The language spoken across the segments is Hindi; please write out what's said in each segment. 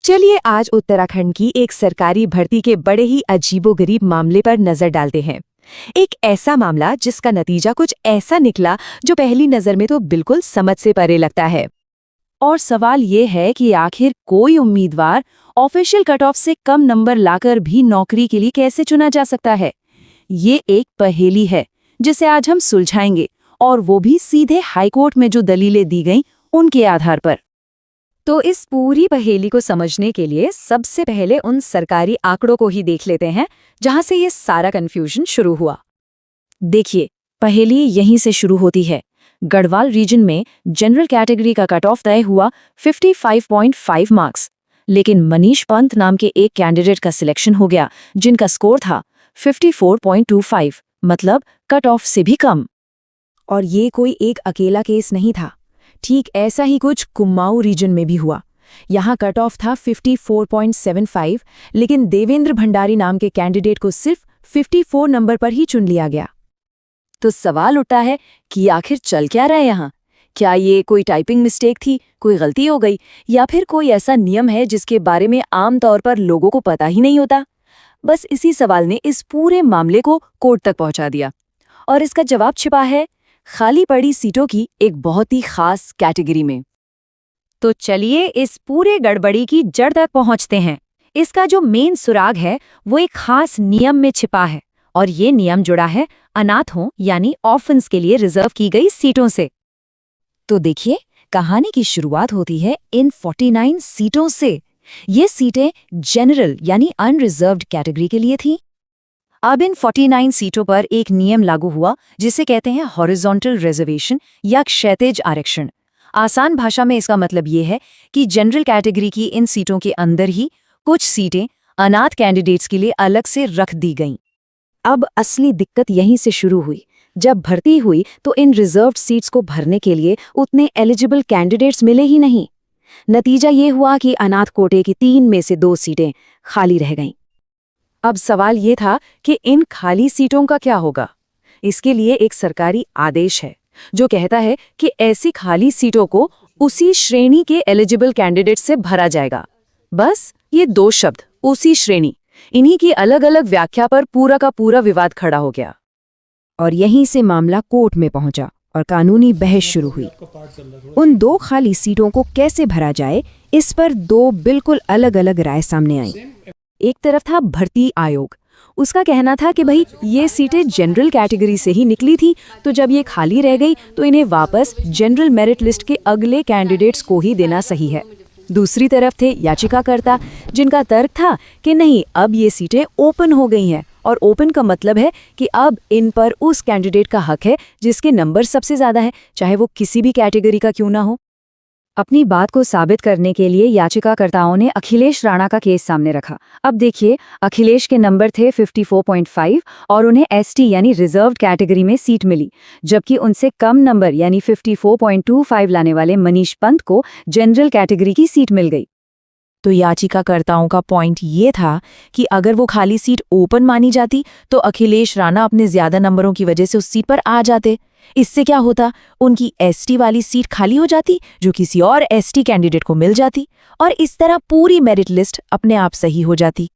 चलिए आज उत्तराखंड की एक सरकारी भर्ती के बड़े ही अजीबोगरीब मामले पर नजर डालते हैं। एक ऐसा मामला जिसका नतीजा कुछ ऐसा निकला जो पहली नजर में तो बिल्कुल समझ से परे लगता है। और सवाल ये है कि आखिर कोई उम्मीदवार ऑफिशियल कट ऑफ से कम नंबर लाकर भी नौकरी के लिए कैसे चुना जा सकता है। ये एक पहेली है जिसे आज हम सुलझाएंगे, और वो भी सीधे हाईकोर्ट में जो दलीलें दी गईं उनके आधार पर। तो इस पूरी पहेली को समझने के लिए सबसे पहले उन सरकारी आंकड़ों को ही देख लेते हैं जहां से ये सारा कंफ्यूजन शुरू हुआ। देखिए, पहेली यहीं से शुरू होती है। गढ़वाल रीजन में जनरल कैटेगरी का कट ऑफ तय हुआ 55.5 मार्क्स, लेकिन मनीष पंत नाम के एक कैंडिडेट का सिलेक्शन हो गया जिनका स्कोर था 54.25, मतलब कट ऑफ से भी कम। और ये कोई एक अकेला केस नहीं था। ठीक ऐसा ही कुछ कुमाऊं रीजन में भी हुआ। यहाँ कट ऑफ था 54.75, लेकिन देवेंद्र भंडारी नाम के कैंडिडेट को सिर्फ 54 नंबर पर ही चुन लिया गया। तो सवाल उठता है कि आखिर चल क्या रहा है यहाँ? क्या ये कोई टाइपिंग मिस्टेक थी, कोई गलती हो गई, या फिर कोई ऐसा नियम है जिसके बारे में आम तौर पर लोगों को पता ही नहीं होता? बस इसी सवाल ने इस पूरे मामले को कोर्ट तक पहुंचा दिया, और इसका जवाब छिपा है खाली पड़ी सीटों की एक बहुत ही खास कैटेगरी में। तो चलिए इस पूरे गड़बड़ी की जड़ तक पहुंचते हैं। इसका जो मेन सुराग है वो एक खास नियम में छिपा है, और ये नियम जुड़ा है अनाथों यानी ऑर्फन्स के लिए रिजर्व की गई सीटों से। तो देखिए, कहानी की शुरुआत होती है इन 49 सीटों से। ये सीटें जनरल यानी अनरिजर्व्ड कैटेगरी के लिए थी। अब इन 49 सीटों पर एक नियम लागू हुआ जिसे कहते हैं हॉरिजॉन्टल रिजर्वेशन या क्षैतिज आरक्षण। आसान भाषा में इसका मतलब ये है कि जनरल कैटेगरी की इन सीटों के अंदर ही कुछ सीटें अनाथ कैंडिडेट्स के लिए अलग से रख दी गईं। अब असली दिक्कत यहीं से शुरू हुई। जब भर्ती हुई तो इन रिजर्व्ड सीट्स को भरने के लिए उतने एलिजिबल कैंडिडेट्स मिले ही नहीं। नतीजा ये हुआ कि अनाथ कोटे की 3 में से 2 सीटें खाली रह गईं। अब सवाल ये था कि इन खाली सीटों का क्या होगा। इसके लिए एक सरकारी आदेश है जो कहता है कि ऐसी खाली सीटों को उसी श्रेणी के एलिजिबल कैंडिडेट से भरा जाएगा। बस ये 2 शब्द, उसी श्रेणी, इन्हीं की अलग अलग व्याख्या पर पूरा का पूरा विवाद खड़ा हो गया। और यहीं से मामला कोर्ट में पहुंचा और कानूनी बहस शुरू हुई। उन 2 खाली सीटों को कैसे भरा जाए, इस पर 2 बिल्कुल अलग अलग राय सामने आई। एक तरफ था भर्ती आयोग। उसका कहना था कि भाई ये सीटें जनरल कैटेगरी से ही निकली थी, तो जब ये खाली रह गई तो इन्हें वापस जनरल मेरिट लिस्ट के अगले कैंडिडेट्स को ही देना सही है। दूसरी तरफ थे याचिकाकर्ता, जिनका तर्क था कि नहीं, अब ये सीटें ओपन हो गई हैं, और ओपन का मतलब है कि अब इन पर उस कैंडिडेट का हक है जिसके नंबर सबसे ज्यादा है, चाहे वो किसी भी कैटेगरी का क्यों ना हो। अपनी बात को साबित करने के लिए याचिकाकर्ताओं ने अखिलेश राणा का केस सामने रखा। अब देखिए, अखिलेश के नंबर थे 54.5 और उन्हें एसटी यानी रिजर्व्ड कैटेगरी में सीट मिली, जबकि उनसे कम नंबर यानी 54.25 लाने वाले मनीष पंत को जनरल कैटेगरी की सीट मिल गई। तो याचिकाकर्ताओं का पॉइंट ये था कि अगर वो खाली सीट ओपन मानी जाती तो अखिलेश राणा अपने ज्यादा नंबरों की वजह से उस सीट पर आ जाते। इससे क्या होता, उनकी एसटी वाली सीट खाली हो जाती जो किसी और एसटी कैंडिडेट को मिल जाती, और इस तरह पूरी मेरिट लिस्ट अपने आप सही हो जाती।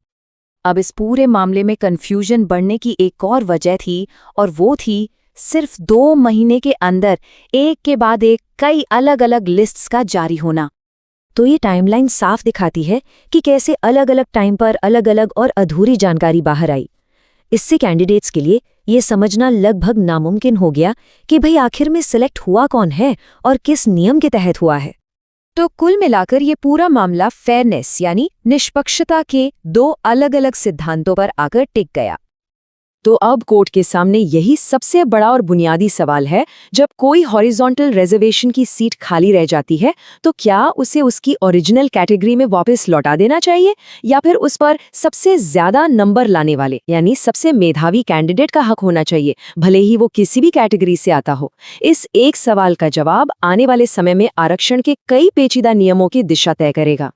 अब इस पूरे मामले में कंफ्यूजन बढ़ने की एक और वजह थी, और वो थी सिर्फ 2 महीने के अंदर एक के बाद एक कई अलग अलग लिस्ट्स का जारी होना। तो ये टाइमलाइन साफ दिखाती है कि कैसे अलग अलग टाइम पर अलग अलग और अधूरी जानकारी बाहर आई। इससे कैंडिडेट्स के लिए ये समझना लगभग नामुमकिन हो गया कि भाई आखिर में सिलेक्ट हुआ कौन है और किस नियम के तहत हुआ है। तो कुल मिलाकर ये पूरा मामला फेयरनेस यानी निष्पक्षता के 2 अलग अलग सिद्धांतों पर आकर टिक गया। तो अब कोर्ट के सामने यही सबसे बड़ा और बुनियादी सवाल है, जब कोई हॉरिजॉन्टल रिजर्वेशन की सीट खाली रह जाती है तो क्या उसे उसकी ओरिजिनल कैटेगरी में वापस लौटा देना चाहिए, या फिर उस पर सबसे ज्यादा नंबर लाने वाले यानी सबसे मेधावी कैंडिडेट का हक होना चाहिए, भले ही वो किसी भी कैटेगरी से आता हो। इस एक सवाल का जवाब आने वाले समय में आरक्षण के कई पेचीदा नियमों की दिशा तय करेगा।